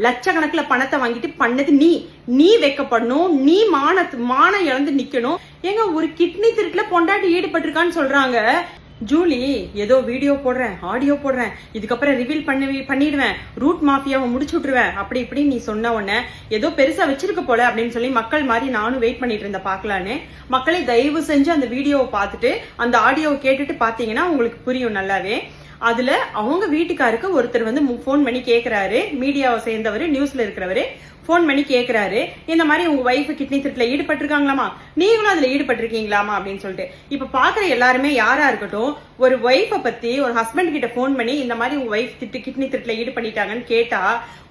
லட்சக்கணக்குல பணத்தை வாங்கிட்டு பண்ணது நீ வைக்கப்படணும், நீ மானம் இழந்து நிக்கணும். ஏங்க ஒரு கிட்னி திருட்டுல பொண்டாட்டி ஈடுபட்டிருக்கான்னு சொல்றாங்க. ஜூலி ஏதோ வீடியோ போடுறேன், ஆடியோ போடுறேன், இதுக்கப்புறம் ரிவீல் பண்ணிடுவேன், ரூட் மாஃபியாவை முடிச்சு விட்டுருவேன் அப்படி இப்படி நீ சொன்ன உடனே ஏதோ பெருசா வச்சிருக்க போல அப்படின்னு சொல்லி மக்கள் மாதிரி நானும் வெயிட் பண்ணிட்டு இருந்தேன் பாக்கலான்னு. மக்களை தயவு செஞ்சு அந்த வீடியோவை பார்த்துட்டு அந்த ஆடியோவை கேட்டுட்டு பாத்தீங்கன்னா உங்களுக்கு புரியும் நல்லாவே. அதுல அவங்க வீட்டுக்காருக்கு ஒருத்தர் வந்து போன் பண்ணி கேக்குறாரு, மீடியாவை சேர்ந்தவர், நியூஸ்ல இருக்கிறவரு போன் பண்ணி கேக்குறாரு, இந்த மாதிரி உங்க வைஃப் கிட்னி திருட்டுல ஈடுபட்டிருக்காங்களாமா, நீங்களும் அதுல ஈடுபட்டிருக்கீங்களாமா அப்படின்னு சொல்லிட்டு. இப்ப பாக்குற எல்லாருமே யாரா இருக்கட்டும், ஒரு வைஃபை பத்தி ஒரு ஹஸ்பண்ட் கிட்ட போன் பண்ணி இந்த மாதிரி உங்க வைஃப் கிட்னி திருட்டுல ஈடுபட்டிட்டாங்கன்னு கேட்டா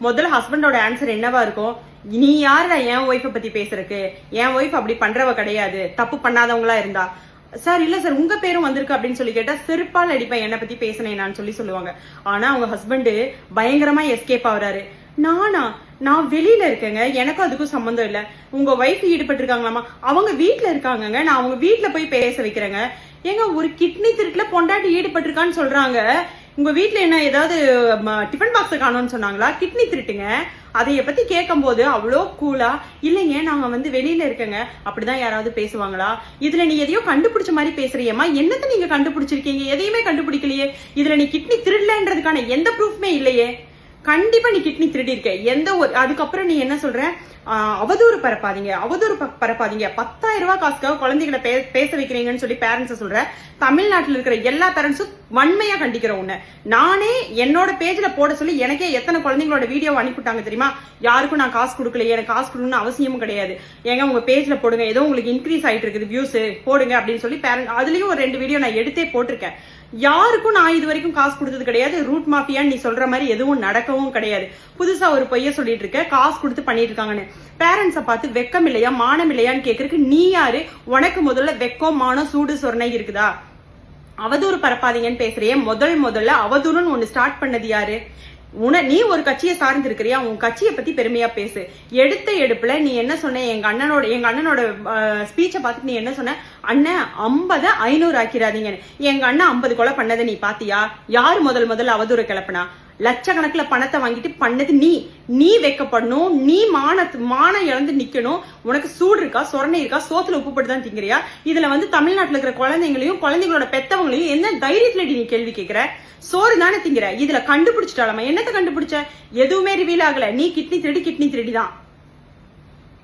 முதல்ல ஹஸ்பண்டோட ஆன்சர் என்னவா இருக்கும்? நீ யாருடா என் ஒய்ஃபை பத்தி பேசுறதுக்கு, என் ஒய்ஃப் அப்படி பண்றவ கிடையாது, தப்பு பண்ணாதவங்களா இருந்தா. சார் இல்ல சார் உங்க பேரும் வந்திருக்கு அப்படின்னு சொல்லி கேட்டா செருப்பால் அடிப்பேன் என்ன பத்தி பேசினேன் சொல்லி சொல்லுவாங்க. ஆனா அவங்க ஹஸ்பண்ட் பயங்கரமா எஸ்கேப் ஆகுறாரு. நான் வெளியில இருக்கேங்க, எனக்கும் அதுக்கும் சம்பந்தம் இல்ல, உங்க வைஃப் ஈடுபட்டிருக்காங்களாமா, அவங்க வீட்டுல இருக்காங்கங்க, நான் அவங்க வீட்டுல போய் பேச வைக்கிறேங்க. ஏங்க ஒரு கிட்னி திருட்டுல பொண்டாட்டி ஈடுபட்டிருக்கான்னு சொல்றாங்க, உங்க வீட்டுல என்ன ஏதாவது டிஃபன் பாக்ஸ் காணோம்னு சொன்னாங்களா? கிட்னி திருட்டுங்க. அதைய பத்தி கேட்கும் போது அவ்வளோ கூலா இல்லைங்க நாங்க வந்து வெளியில இருக்கங்க அப்படிதான் யாராவது பேசுவாங்களா? இதுல நீ எதையோ கண்டுபிடிச்ச மாதிரி பேசுறியம்மா, என்னத்தை நீங்க கண்டுபிடிச்சிருக்கீங்க? எதையுமே கண்டுபிடிக்கலையே, இதுல நீ கிட்னி திருடலன்றதுக்கான எந்த ப்ரூஃப்மே இல்லையே. கண்டிப்பா நீ கிட்னி திருடி இருக்க. எந்த ஒரு அதுக்கப்புறம் நீ என்ன சொல்ற? அவதூறு பரப்பாதீங்க 10,000 ரூபாய் காசுக்காக குழந்தைகளை பேச வைக்கிறீங்கன்னு சொல்லி பேரண்ட்ஸ் சொல்ற. தமிழ்நாட்டில் இருக்கிற எல்லா பேரண்ட்ஸும் வன்மையா கண்டிக்கிறோம் உன்னை. நானே என்னோட பேஜ்ல போட சொல்லி எனக்கே எத்தனை குழந்தைங்களோட வீடியோ அனுப்பிட்டாங்க தெரியுமா? யாருக்கும் நான் காசு கொடுக்கல, எனக்கு காசு கொடுக்கணும்னு அவசியமும் கிடையாது. ஏங்க உங்க பேஜ்ல போடுங்க, ஏதோ உங்களுக்கு இன்க்ரீஸ் ஆயிட்டு இருக்குது வியூஸ், போடுங்க அப்படின்னு சொல்லி பேரண்ட் அதுலயும் ஒரு 2 வீடியோ நான் எடுத்தே போட்டிருக்கேன். யாருக்கும் நான் இது வரைக்கும் காசு கொடுத்தது கிடையாது. ரூட் மாஃபியான்னு நீ சொல்ற மாதிரி எதுவும் நடக்கவும் கிடையாது. புதுசா ஒரு பொய்ய சொல்லிட்டு இருக்க, காசு கொடுத்து பண்ணிட்டு இருக்காங்கன்னு. பேரண்ட்ஸை பார்த்து வெக்கம் இல்லையா, மானம் இல்லையான்னு கேக்குறதுக்கு நீ யாரு? உனக்கு முதல்ல வெக்கம், மானம், சூடு, சொரணை இருக்குதா? அவதூறு பரப்பாதீங்கன்னு பேசுறியே. முதல்ல அவதூறுன்னு ஒண்ணு ஸ்டார்ட் பண்ணது யாரு? நீ ஒரு கட்சியை சார்ந்து இருக்கிறியா? உன் கட்சியை பத்தி பெருமையா பேசு. எடுத்த எடுப்புல நீ என்ன சொன்ன? எங்க அண்ணனோட ஸ்பீச்சை பார்த்துட்டு நீ என்ன சொன்ன? அண்ணன் 50 500 ஆக்கிறாதீங்க. எங்க அண்ணன் 50 கொலை பண்ணதை நீ பாத்தியா? யாரு முதல்ல அவதூறு கிளப்பினா? லட்சக்கணக்குல பணத்தை வாங்கிட்டு பண்ணது நீ வைக்கப்படணும், நீ மானம் இழந்து நிக்கணும். உனக்கு சூடு இருக்கா, சொரணை இருக்கா, சோத்துல உப்பு போட்டு தான் திங்கிறியா? இதுல வந்து தமிழ்நாட்டுல இருக்கிற குழந்தைங்களையும் குழந்தைங்களோட பெத்தவங்களையும் என்ன தைரியத்துல நீ கேள்வி கேட்கிற? சோறு தானே திங்கிற. இதுல கண்டுபிடிச்சிட்டாலமா? என்னத்தை கண்டுபிடிச்ச? எதுவுமே ரிவீல் ஆகல. நீ கிட்னி திருடி தான்.